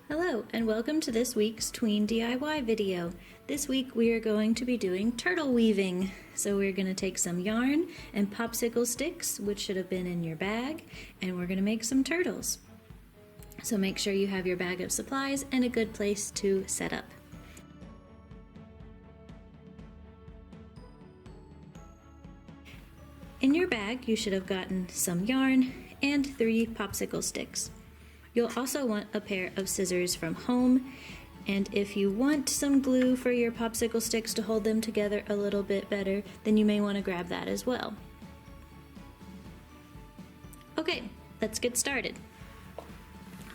Hello and welcome to this week's Tween DIY video. This week we are going to be doing turtle weaving. So we're going to take some yarn and popsicle sticks, which should have been in your bag, and we're going to make some turtles. So make sure you have your bag of supplies and a good place to set up. In your bag you should have gotten some yarn and 3 popsicle sticks. You'll also want a pair of scissors from home, and if you want some glue for your popsicle sticks to hold them together a little bit better, then you may want to grab that as well. Okay, let's get started.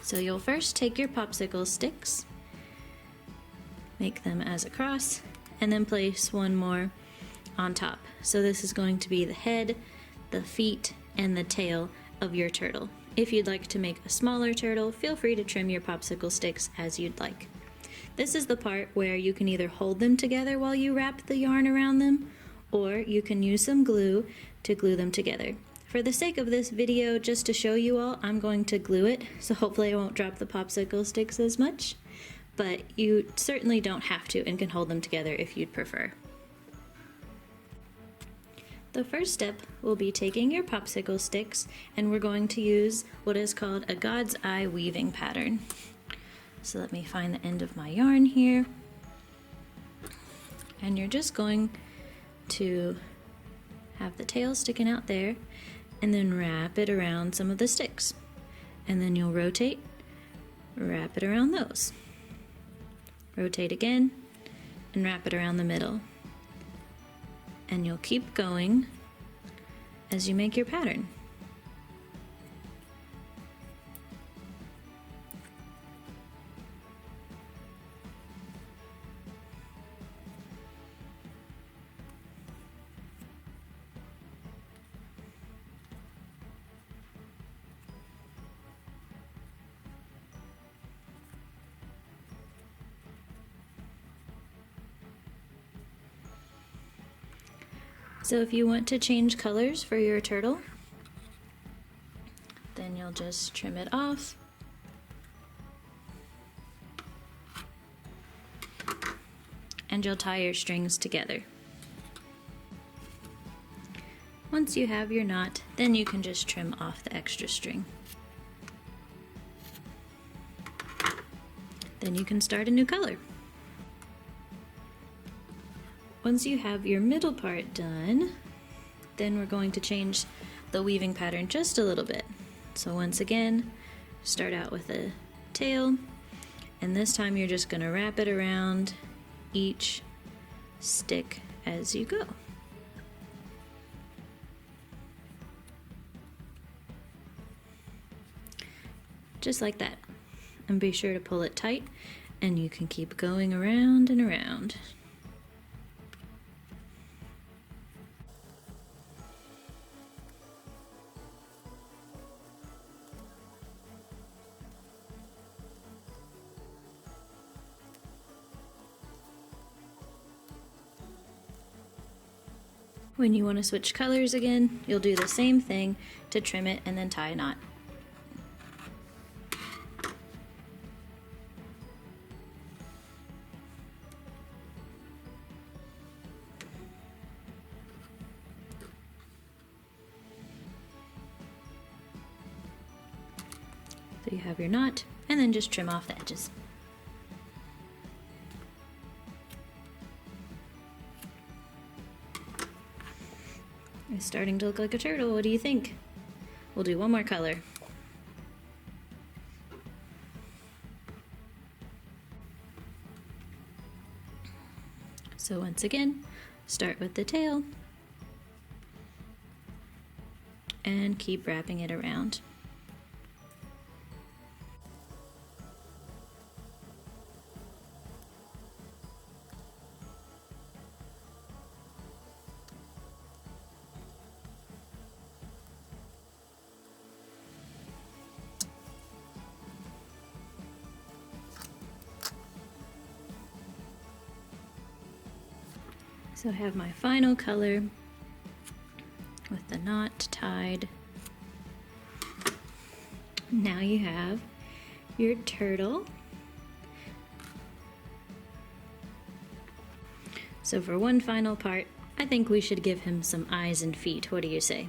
So you'll first take your popsicle sticks, make them as a cross, and then place one more on top. So this is going to be the head, the feet, and the tail of your turtle. If you'd like to make a smaller turtle, feel free to trim your popsicle sticks as you'd like. This is the part where you can either hold them together while you wrap the yarn around them, or you can use some glue to glue them together. For the sake of this video, just to show you all, I'm going to glue it, so hopefully I won't drop the popsicle sticks as much, but you certainly don't have to and can hold them together if you'd prefer. The first step will be taking your popsicle sticks, and we're going to use what is called a God's Eye weaving pattern. So let me find the end of my yarn here. And you're just going to have the tail sticking out there and then wrap it around some of the sticks. And then you'll rotate, wrap it around those. Rotate again and wrap it around the middle. And you'll keep going as you make your pattern. So if you want to change colors for your turtle, then you'll just trim it off. And you'll tie your strings together. Once you have your knot, then you can just trim off the extra string. Then you can start a new color. Once you have your middle part done, then we're going to change the weaving pattern just a little bit. So once again, start out with a tail, and this time you're just going to wrap it around each stick as you go. Just like that. And be sure to pull it tight, and you can keep going around and around. When you want to switch colors again, you'll do the same thing to trim it and then tie a knot. So you have your knot, and then just trim off the edges. It's starting to look like a turtle. What do you think? We'll do one more color. So once again, start with the tail and keep wrapping it around. So I have my final color with the knot tied. Now you have your turtle So for one final part, I think we should give him some eyes and feet. What do you say?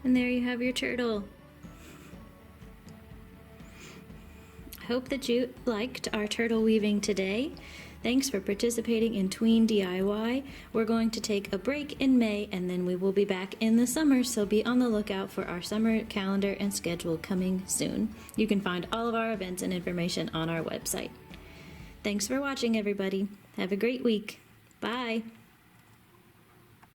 And there you have your turtle. I hope that you liked our turtle weaving today. Thanks for participating in Tween DIY. We're going to take a break in May and then we will be back in the summer, so be on the lookout for our summer calendar and schedule coming soon. You can find all of our events and information on our website. Thanks for watching, everybody. Have a great week. Bye.